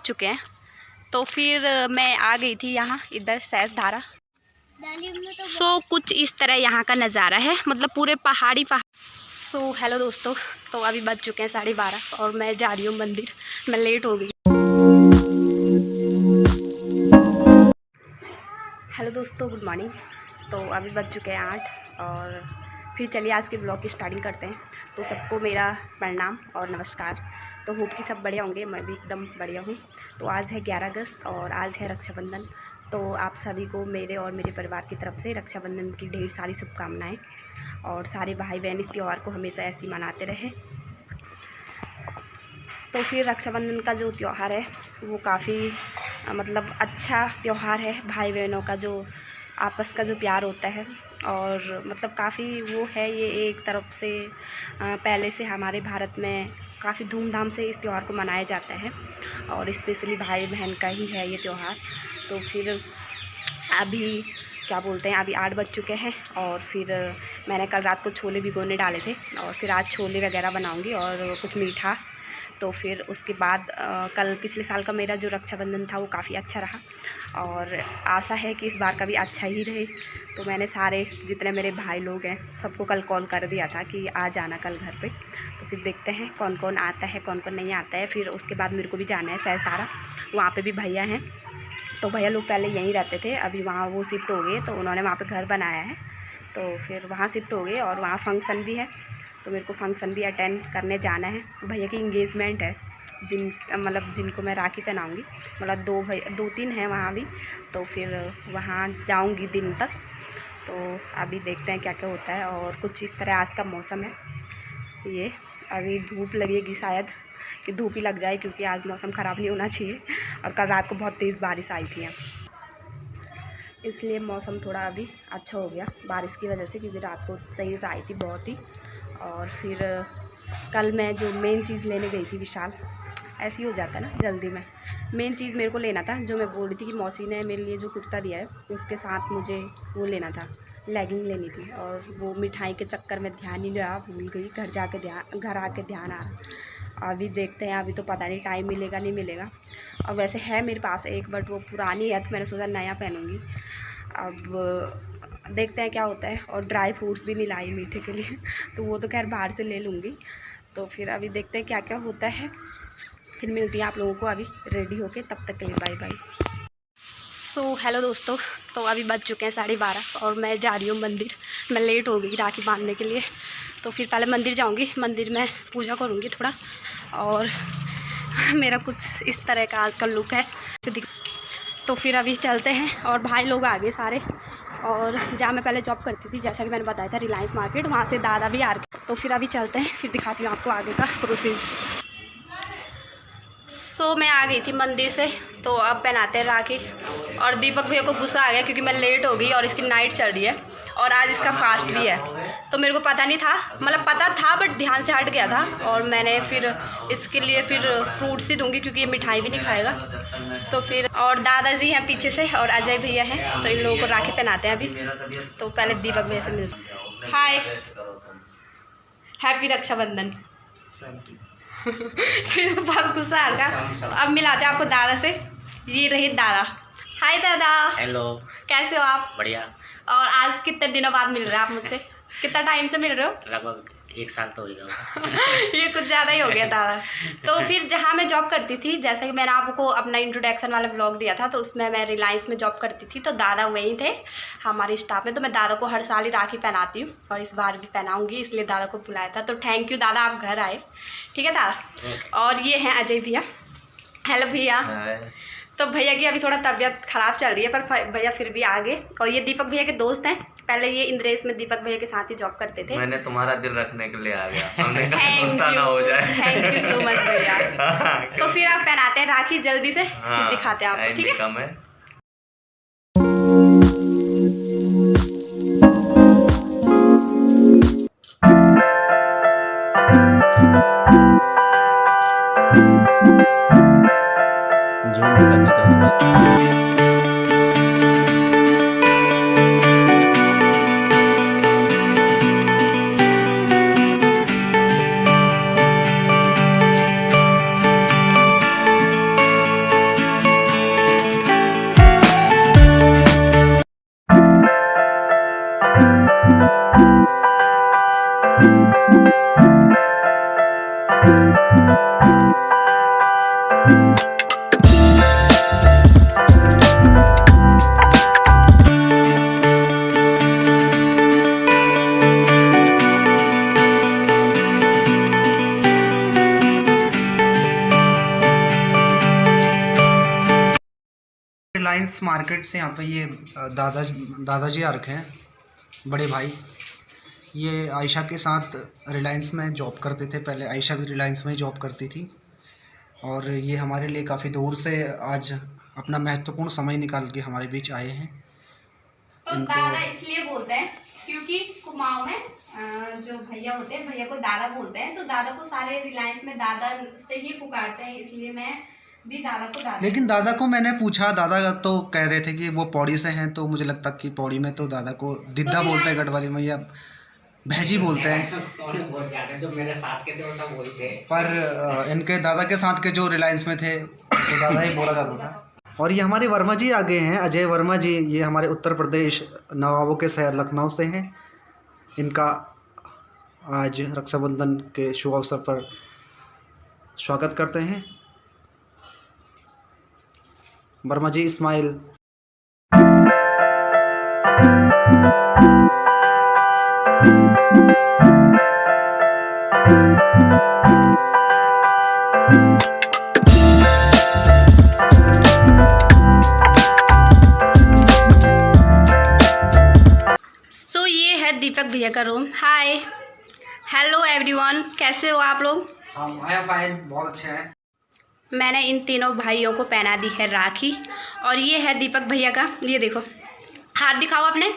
चुके हैं। तो फिर मैं आ गई थी यहाँ इधर सैसधारा। सो कुछ इस तरह यहाँ का नज़ारा है, मतलब पूरे पहाड़ी। सो हेलो दोस्तों, तो अभी बज चुके हैं 12:30 और मैं जा रही हूँ मंदिर। मैं लेट हो गई। हेलो दोस्तों, गुड मॉर्निंग। तो अभी बज चुके हैं 8 और फिर चलिए आज के ब्लॉग की स्टार्टिंग करते हैं। तो सबको मेरा प्रणाम और नमस्कार। तो होप कि सब बढ़िया होंगे, मैं भी एकदम बढ़िया हूँ। तो आज है 11 अगस्त और आज है रक्षाबंधन। तो आप सभी को मेरे और मेरे परिवार की तरफ से रक्षाबंधन की ढेर सारी शुभकामनाएँ। और सारे भाई बहन इस त्यौहार को हमेशा ऐसे ही मनाते रहे। तो फिर रक्षाबंधन का जो त्यौहार है वो काफ़ी मतलब अच्छा त्यौहार है। भाई बहनों का जो आपस का जो प्यार होता है और मतलब काफ़ी वो है। ये एक तरफ से पहले से हमारे भारत में काफ़ी धूमधाम से इस त्यौहार को मनाया जाता है और स्पेशली भाई बहन का ही है ये त्यौहार। तो फिर अभी क्या बोलते हैं, अभी 8 बज चुके हैं और फिर मैंने कल रात को छोले भिगोने डाले थे और फिर आज छोले वगैरह बनाऊंगी और कुछ मीठा। तो फिर उसके बाद कल पिछले साल का मेरा जो रक्षाबंधन था वो काफ़ी अच्छा रहा और आशा है कि इस बार का भी अच्छा ही रहे। तो मैंने सारे जितने मेरे भाई लोग हैं सबको कल कॉल कर दिया था कि आ जाना कल घर पे। तो फिर देखते हैं कौन कौन आता है कौन कौन नहीं आता है। फिर उसके बाद मेरे को भी जाना है सैसधारा, वहाँ पे भी भैया हैं। तो भैया लोग पहले यहीं रहते थे, अभी वहाँ वो शिफ्ट हो गए। तो उन्होंने वहाँ पे घर बनाया है, तो फिर वहाँ शिफ्ट हो गए और वहाँ फंक्शन भी है। तो मेरे को फंक्शन भी अटेंड करने जाना है। भैया की इंगेजमेंट है, जिनको मैं राखी पहनाऊँगी। मतलब 2-3 हैं वहाँ भी। तो फिर वहाँ जाऊँगी दिन तक। तो अभी देखते हैं क्या क्या होता है। और कुछ इस तरह आज का मौसम है। ये अभी धूप लगेगी शायद, कि धूप ही लग जाए, क्योंकि आज मौसम ख़राब नहीं होना चाहिए। और कल रात को बहुत तेज़ बारिश आई थी, इसलिए मौसम थोड़ा अभी अच्छा हो गया बारिश की वजह से, क्योंकि रात को तेज़ आई थी बहुत ही। और फिर कल मैं जो मेन चीज़ लेने गई थी विशाल, ऐसे ही हो जाता है ना जल्दी में। मेन चीज़ मेरे को लेना था, जो मैं बोल रही थी कि मौसी ने मेरे लिए जो कुर्ता दिया है उसके साथ मुझे वो लेना था, लेगिंग लेनी थी। और वो मिठाई के चक्कर में ध्यान नहीं रहा, भूल गई। घर आके ध्यान आ रहा। अभी देखते हैं, अभी तो पता नहीं टाइम मिलेगा नहीं मिलेगा। और वैसे है मेरे पास एक, बट वो पुरानी है तो मैंने सोचा नया पहनूँगी। अब देखते हैं क्या होता है। और ड्राई फ्रूट्स भी नहीं लाई मीठे के लिए तो वो तो खैर बाहर से ले लूँगी। तो फिर अभी देखते हैं क्या क्या होता है। फिर मिलती है आप लोगों को अभी रेडी होके, तब तक के लिए बाय बाय। सो हेलो दोस्तों, तो अभी बज चुके हैं 12:30 और मैं जा रही हूँ मंदिर। मैं लेट हो गई राखी बांधने के लिए। तो फिर पहले मंदिर जाऊँगी, मंदिर में पूजा करूँगी थोड़ा। और मेरा कुछ इस तरह का आज का लुक है। तो फिर अभी चलते हैं। और भाई लोग आ गए सारे। और जहाँ मैं पहले जॉब करती थी, जैसा कि मैंने बताया था, रिलायंस मार्केट, वहाँ से दादा भी आ रहे। तो फिर अभी चलते हैं, फिर दिखाती हूँ आपको आगे का प्रोसेस। सो मैं आ गई थी मंदिर से। तो अब पहनाते हैं राखी। और दीपक भैया को गुस्सा आ गया क्योंकि मैं लेट हो गई और इसकी नाइट चल रही है और आज इसका फास्ट भी है। तो मेरे को पता नहीं था, मतलब पता था बट ध्यान से हट गया था। और मैंने फिर इसके लिए फिर फ्रूट्स ही दूंगी क्योंकि ये मिठाई भी नहीं खाएगा। तो फिर और दादाजी हैं पीछे से और अजय भैया हैं, तो इन लोगों को राखी पहनाते हैं अभी। तो पहले दीपक भैया से मिलते हैं। हाय, हैप्पी रक्षाबंधन। फिर बहुत गुस्सा आ गया। अब मिलाते हैं आपको दादा से। ये रहे दादा। हाय दादा। हेलो, कैसे हो आप? बढ़िया। और आज कितने दिनों बाद मिल रहे हैं आप मुझसे? कितना टाइम से मिल रहे हो? लगभग 1 साल तो हो गया। ये कुछ ज़्यादा ही हो गया दादा। तो फिर जहाँ मैं जॉब करती थी, जैसा कि मैंने आपको अपना इंट्रोडक्शन वाला ब्लॉग दिया था, तो उसमें मैं रिलायंस में जॉब करती थी। तो दादा वहीं थे हमारे स्टाफ में। तो मैं दादा को हर साल ही राखी पहनाती हूँ और इस बार भी पहनाऊँगी, इसलिए दादा को बुलाया था। तो थैंक यू दादा, आप घर आए। ठीक है दादा। और ये हैं अजय भैया। हेलो भैया। तो भैया की अभी थोड़ा तबीयत ख़राब चल रही है, पर भैया फिर भी आ गए। और ये दीपक भैया के दोस्त हैं। पहले ये इंद्रेश में दीपक भैया के साथ ही जॉब करते थे। मैंने तुम्हारा दिल रखने के लिए आ गया, हमने कहा गुस्सा ना हो जाए। थैंक यू सो मच भैया। तो फिर आप पहनाते हैं राखी जल्दी से, फिर दिखाते हैं आपको। ठीक है। रिलायंस मार्केट से यहाँ पे ये दादाजी आ रखे हैं, बड़े भाई। ये आयशा के साथ रिलायंस में जॉब करते थे पहले, आयशा भी रिलायंस में ही जॉब करती थी। और ये हमारे लिए काफ़ी दूर से आज अपना महत्वपूर्ण समय निकाल के हमारे बीच आए हैं। तो दादा इसलिए बोलते हैं क्योंकि कुमाऊं में जो भैया होते हैं, भैया को दादा बोलते हैं, तो दादा को सारे रिलायंस में दादा से ही पुकारते हैं, इसलिए मैं भी दादा को दादा। लेकिन दादा को मैंने पूछा, दादा तो कह रहे थे कि वो पौड़ी से हैं, तो मुझे लगता कि पौड़ी में तो दादा को दिद्दा तो बोलते हैं, गढ़वाली में या भैजी बोलते हैं। बहुत ज्यादा जो मेरे साथ के थे वो सब बोलते हैं, पर इनके दादा के साथ के जो रिलायंस में थे तो दादा ही बोला जाता था। और ये हमारे वर्मा जी आगे हैं, अजय वर्मा जी। ये हमारे उत्तर प्रदेश नवाबों के शहर लखनऊ से हैं। इनका आज रक्षाबंधन के शुभ अवसर पर स्वागत करते हैं। वर्मा जी स्माइल। सो ये है दीपक भैया का रूम। हाय, हेलो एवरीवन, कैसे हो आप लोग? हम फाइन, बहुत अच्छे हैं। मैंने इन तीनों भाइयों को पहना दी है राखी, और ये है दीपक भैया का। ये देखो, हाथ दिखाओ अपने।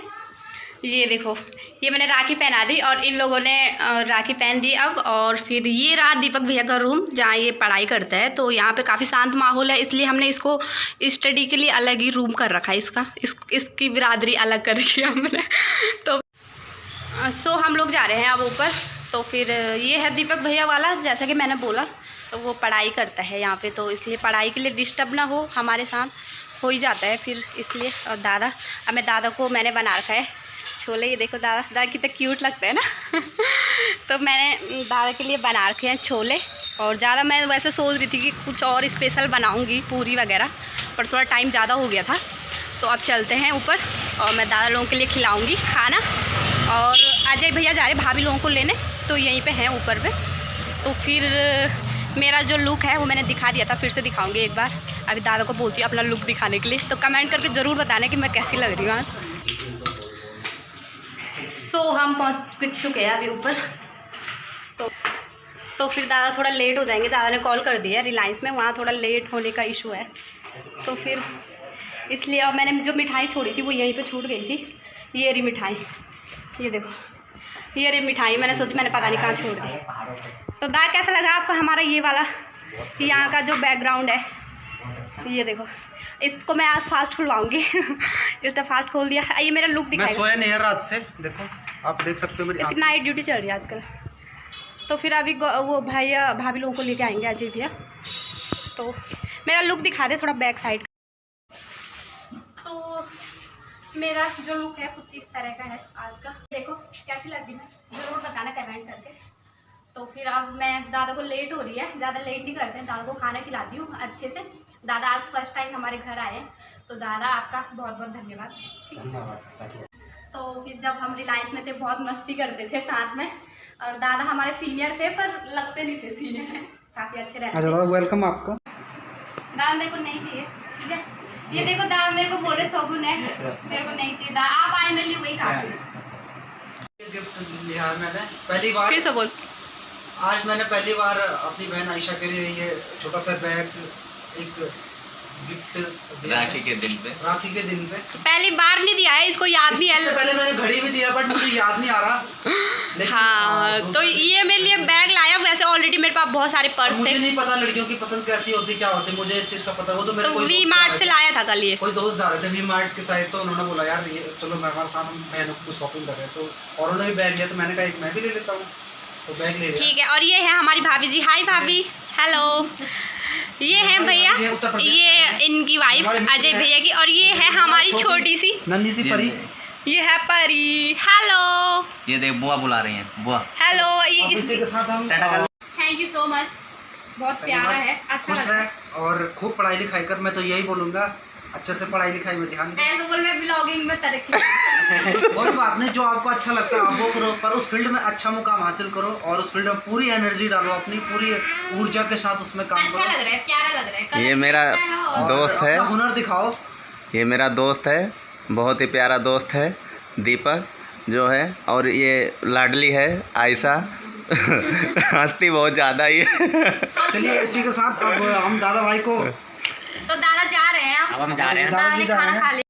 ये देखो, ये मैंने राखी पहना दी और इन लोगों ने राखी पहन दी अब। और फिर ये रहा दीपक भैया का रूम जहाँ ये पढ़ाई करता है। तो यहाँ पे काफ़ी शांत माहौल है, इसलिए हमने इसको स्टडी के लिए अलग ही रूम कर रखा है। इसकी बिरादरी अलग कर रखी है हमने। तो सो हम लोग जा रहे हैं अब ऊपर। तो फिर ये है दीपक भैया वाला, जैसा कि मैंने बोला, तो वो पढ़ाई करता है यहाँ पे, तो इसलिए पढ़ाई के लिए डिस्टर्ब ना हो, हमारे साथ हो ही जाता है फिर, इसलिए। और दादा, अब मैं दादा को मैंने बना रखा है छोले। ये देखो दादा कितना क्यूट लगता है ना। तो मैंने दादा के लिए बना रखे हैं छोले। और ज़्यादा मैं वैसे सोच रही थी कि कुछ और स्पेशल बनाऊँगी, पूरी वगैरह, पर थोड़ा टाइम ज़्यादा हो गया था। तो अब चलते हैं ऊपर और मैं दादा लोगों के लिए खिलाऊँगी खाना। और अजय भैया जा रहे भाभी लोगों को लेने, तो यहीं पे हैं ऊपर पे। तो फिर मेरा जो लुक है वो मैंने दिखा दिया था, फिर से दिखाऊंगी एक बार। अभी दादा को बोलती हूँ अपना लुक दिखाने के लिए, तो कमेंट करके ज़रूर बताना कि मैं कैसी लग रही हूँ आज। सो हम पहुँच चुके हैं अभी ऊपर। तो फिर दादा थोड़ा लेट हो जाएंगे। दादा ने कॉल कर दिया रिलायंस में, वहाँ थोड़ा लेट होने का इशू है, तो फिर इसलिए। और मैंने जो मिठाई छोड़ी थी वो यहीं पे छूट गई थी। ये रही मिठाई, ये देखो, ये रही मिठाई। मैंने सोचा, मैंने पता नहीं कहाँ छोड़ दी। तो दादा कैसा लगा आपको हमारा ये वाला यहाँ का जो बैकग्राउंड है? ये देखो, इसको मैं आज फास्ट खुलवाऊंगी। इसने फास्ट खोल दिया। ये मेरा लुक दिखाएगा। मैं सोया नहीं है रात से, देखो आप देख सकते हो मेरी इसकी नाइट ड्यूटी चल रही है आजकल। तो फिर अभी वो भैया भाभी लोगों को लेके आएंगे, अजय भैया। तो मेरा लुक दिखा दे थोड़ा बैक साइड। तो मेरा जो लुक है कुछ इस तरह का है आज का। देखो कैसी लग रही है, ज़रूर बताना कमेंट करके। तो फिर अब मैं, दादा को लेट हो रही है, ज़्यादा लेट नहीं करते हैं, दादा को खाना खिलाती हूँ अच्छे से। दादा आज फर्स्ट टाइम हमारे घर आए हैं, तो दादा आपका बहुत बहुत धन्यवाद। तो फिर जब हम रिलायंस में थे बहुत मस्ती करते थे साथ में, और दादा हमारे सीनियर थे पर लगते नहीं थे सीनियर हैं, काफ़ी अच्छे रहते थे। वेलकम आपका। दादा मेरे को नहीं चाहिए, ठीक है। ये देखो दादा मेरे को बोले शोभन है, मेरे को नहीं चाहिए। दादा आप आए, मेरे लिए वही काफी। गिफ्ट लिया मैंने पहली बार, फिर से बोल। आज मैंने पहली बार अपनी बहन आयशा के लिए ये छोटा सा बैग, एक गिफ्ट राखी के दिन पे। राखी के दिन पे पहली बार नहीं दिया है, इसको याद नहीं है। पहले मैंने घड़ी भी दिया, बट मुझे याद नहीं आ रहा। हाँ, तो ये मेरे लिए बैग लाया। वैसे ऑलरेडी मेरे पास बहुत सारे पर्स थे। मुझे नहीं पता लड़कियों की पसंद कैसी होती, क्या होती, मुझे इस चीज का पता। वो तो मेरे तो वी मार्ट से लाया था कल। ये कोई दोस्त जा रहे थे वी मार्ट की साइड, तो उन्होंने बोला यार ये चलो मैं हमारे साथ बहनों को शॉपिंग कर रहे हैं, तो और उन्होंने भी बैग लिया, तो मैंने कहा एक मैं भी ले लेता हूँ, तो बैग ले लिया। ठीक है। और ये है हमारी भाभी जी। हाय भाभी, हेलो। ये है भैया, ये इनकी वाइफ अजय भैया की। और ये है हमारी छोटी सी नन्ही सी परी, ये है परी। हेलो, ये देख बुआ बुला रही हैं, बुआ हेलो। ये इसी के साथ हम थैंक यू सो मच, बहुत प्यारा है, अच्छा खुश लगा। रहे और खूब पढ़ाई लिखाई कर। मैं तो यही बोलूँगा, अच्छे से पढ़ाई लिखाई में ध्यान दे। ऐसे बोल, मैं ब्लॉगिंग में तरक्की। कोई बात नहीं, जो आपको अच्छा लगता है आप वो करो, पर उस फील्ड में अच्छा मुकाम हासिल करो और उस फील्ड में पूरी एनर्जी डालो, अपनी पूरी ऊर्जा के साथ उसमें काम अच्छा करो। लग रहा है, प्यारा लग रहा है। ये मेरा दोस्त है। अपना हुनर दिखाओ, ये मेरा दोस्त है, बहुत ही प्यारा दोस्त है दीपक जो है, और ये लाडली है आयशा। हंसती बहुत ज़्यादा ही है। चलिए इसी के साथ अब हम दादा भाई को, तो दादा जा रहे हैं, अब हम जा रहे हैं। दादा ने खाना खा लिया।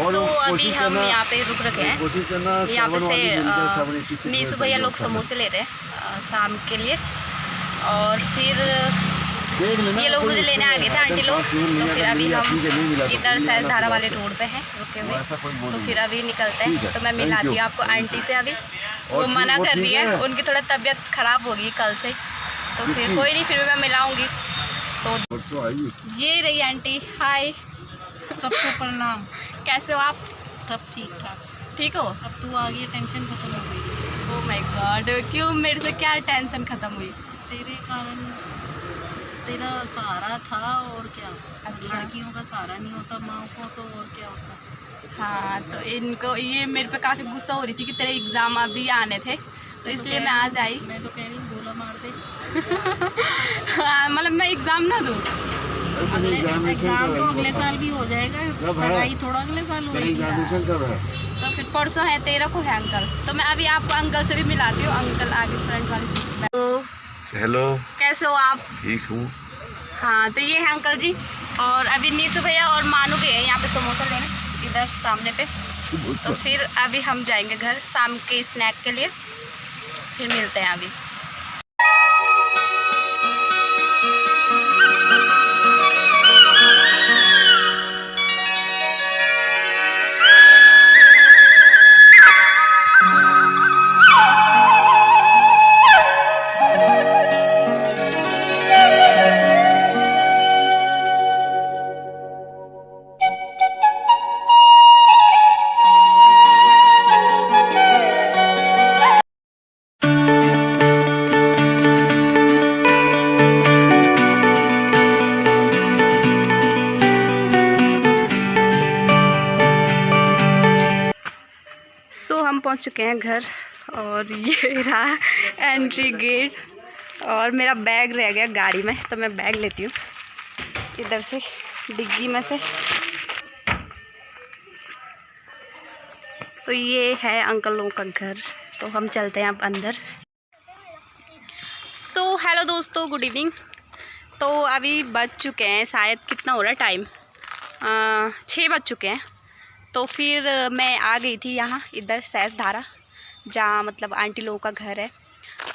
तो अभी हम यहाँ पे रुक रखे हैं, यहाँ पे से नीसू भैया लोग समोसे ले रहे हैं शाम के लिए, और फिर ये लोग मुझे लेने आ गए थे आंटी लोग। तो फिर अभी हम इधर सहज धारा वाले रोड पे हैं रुके हुए, तो फिर अभी निकलते हैं। तो मैं मिलाती हूँ आपको आंटी से। अभी वो मना कर रही है, उनकी थोड़ा तबीयत खराब होगी कल से, तो फिर कोई नहीं, फिर मैं मिलाऊंगी। तो ये रही आंटी। हाय, सबको प्रणाम। कैसे हो आप? सब ठीक ठाक। ठीक हो? अब तू आ गई, टेंशन खत्म हो गई। ओह माय गॉड, क्यों? मेरे से क्या टेंशन खत्म हुई? तेरे कारण, तेरा सहारा था और क्या। अच्छा। लड़कियों का सहारा नहीं होता माँ को, तो और क्या होता। हाँ, तो इनको ये मेरे पे काफ़ी गुस्सा हो रही थी कि तेरे एग्ज़ाम अभी आने थे, तो इसलिए मैं आज आई। मैं तो कह रही हूँ गोला मार दे। हाँ, मतलब मैं एग्ज़ाम ना दूँ। एग्जाम तो अगले साल भी हो जाएगा, सगाई थोड़ा अगले साल होगी। तो फिर परसों है, 13 को है अंकल। तो मैं अभी आपको अंकल से भी मिलाती हूँ। अंकल आगे फ्रंट वाली सीट पे। हेलो, कैसे हो आप? ठीक हूँ। हाँ, तो ये है अंकल जी, और अभी नीसू भैया और मानू गए हैं यहाँ पे समोसा लेने इधर सामने पे। तो फिर अभी हम जाएंगे घर शाम के स्नैक के लिए, फिर मिलते हैं अभी। हम पहुंच चुके हैं घर, और ये रहा एंट्री गेट, और मेरा बैग रह गया गाड़ी में, तो मैं बैग लेती हूँ इधर से डिग्गी में से। तो ये है अंकल लोगों का घर, तो हम चलते हैं अब अंदर। सो हेलो दोस्तों, गुड इवनिंग। तो अभी बज चुके हैं शायद, कितना हो रहा है टाइम, 6 बज चुके हैं। तो फिर मैं आ गई थी यहाँ इधर सहज धारा, जहाँ मतलब आंटी लोगों का घर है।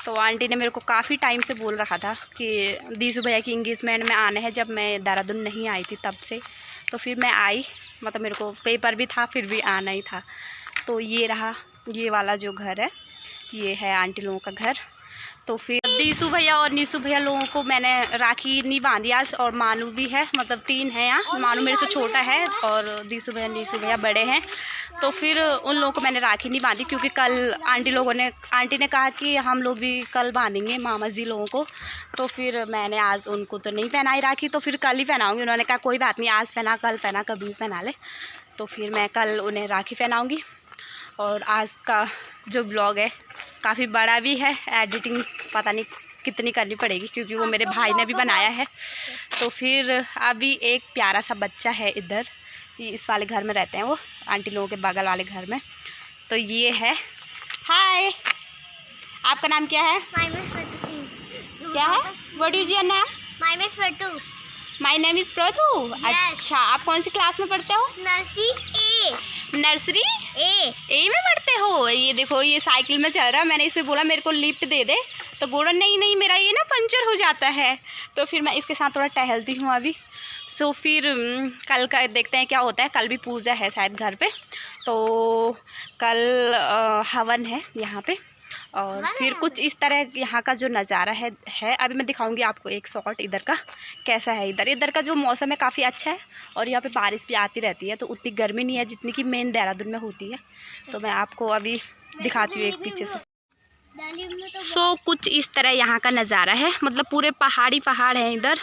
तो आंटी ने मेरे को काफ़ी टाइम से बोल रखा था कि दीसू भैया की इंगेजमेंट में आना है, जब मैं देहरादून नहीं आई थी तब से। तो फिर मैं आई, मतलब मेरे को पेपर भी था, फिर भी आना ही था। तो ये रहा, ये वाला जो घर है, ये है आंटी लोगों का घर। तो फिर दीसू भैया और नीसू भैया लोगों को मैंने राखी नहीं बांधी आज, और मानू भी है, मतलब 3 हैं यहाँ। मानू मेरे से छोटा है और दीसू भैया नीसू भैया बड़े हैं। तो फिर उन लोगों को मैंने राखी नहीं बांधी, क्योंकि कल आंटी ने कहा कि हम लोग भी कल बांधेंगे मामा जी लोगों को। तो फिर मैंने आज उनको तो नहीं पहनाई राखी, तो फिर कल ही पहनाऊँगी। उन्होंने कहा कोई बात नहीं, आज पहना कल पहना, कभी भी पहना ले। तो फिर मैं कल उन्हें राखी पहनाऊँगी। और आज का जो ब्लॉग है काफ़ी बड़ा भी है, एडिटिंग पता नहीं कितनी करनी पड़ेगी, क्योंकि वो मेरे भाई ने भी बनाया है। तो फिर अभी एक प्यारा सा बच्चा है इधर, इस वाले घर में रहते हैं वो, आंटी लोगों के बगल वाले घर में। तो ये है, हाय, आपका नाम क्या है? क्या है? What is your name? My name is Prathu. अच्छा, आप कौन सी क्लास में पढ़ते हो? नर्सरी ए में पढ़ते हो। ये देखो, ये साइकिल में चल रहा है। मैंने इस पे बोला मेरे को लिफ्ट दे दे, तो बोला नहीं मेरा ये ना पंचर हो जाता है। तो फिर मैं इसके साथ थोड़ा टहलती हूँ अभी। सो फिर कल का देखते हैं क्या होता है। कल भी पूजा है शायद घर पे, तो कल हवन है यहाँ पे। और फिर कुछ इस तरह यहाँ का जो नज़ारा है अभी मैं दिखाऊंगी आपको एक शॉट इधर का कैसा है। इधर का जो मौसम है काफ़ी अच्छा है और यहाँ पे बारिश भी आती रहती है, तो उतनी गर्मी नहीं है जितनी कि मेन देहरादून में होती है। तो मैं आपको अभी दिखाती हूँ एक पीछे से। सो कुछ इस तरह यहाँ का नज़ारा है, मतलब पूरे पहाड़ हैं इधर,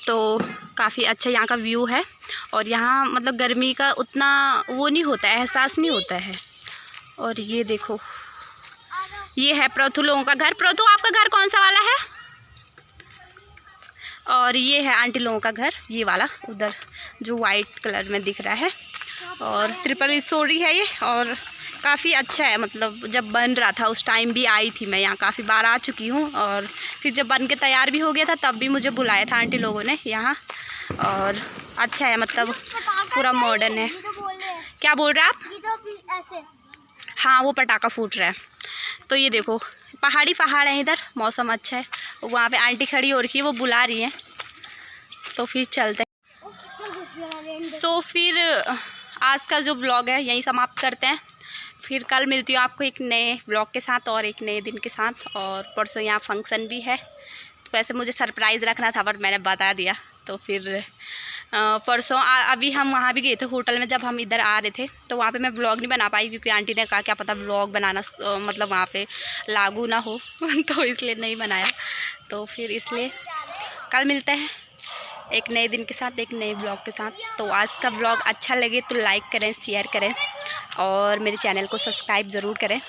तो काफ़ी अच्छा यहाँ का व्यू है। और यहाँ मतलब गर्मी का उतना वो नहीं होता है, एहसास नहीं होता है। और ये देखो, ये है प्रथु लोगों का घर। प्रथु आपका घर कौन सा वाला है? और ये है आंटी लोगों का घर, ये वाला उधर जो वाइट कलर में दिख रहा है। और ट्रिपल स्टोरी है ये और काफ़ी अच्छा है। मतलब जब बन रहा था उस टाइम भी आई थी मैं, यहाँ काफ़ी बार आ चुकी हूँ। और फिर जब बन के तैयार भी हो गया था तब भी मुझे बुलाया था आंटी लोगों ने यहाँ। और अच्छा है, मतलब पूरा मॉडर्न है। क्या बोल रहे हैं आप? हाँ, वो पटाखा फूट रहा है। तो ये देखो पहाड़ हैं इधर, मौसम अच्छा है। वहाँ पे आंटी खड़ी हो रखी है, वो बुला रही हैं, तो फिर चलते हैं। सो फिर आज का जो ब्लॉग है यहीं समाप्त करते हैं। फिर कल मिलती हूँ आपको एक नए ब्लॉग के साथ और एक नए दिन के साथ। और परसों यहाँ फंक्शन भी है, तो वैसे मुझे सरप्राइज़ रखना था बट मैंने बता दिया। तो फिर परसों अभी हम वहाँ भी गए थे होटल में, जब हम इधर आ रहे थे तो वहाँ पे मैं ब्लॉग नहीं बना पाई क्योंकि आंटी ने कहा क्या पता ब्लॉग बनाना मतलब वहाँ पे लागू ना हो तो इसलिए नहीं बनाया। तो फिर इसलिए कल मिलते हैं एक नए दिन के साथ, एक नए ब्लॉग के साथ। तो आज का ब्लॉग अच्छा लगे तो लाइक करें, शेयर करें और मेरे चैनल को सब्सक्राइब ज़रूर करें।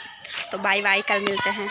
तो बाय बाय, कल मिलते हैं।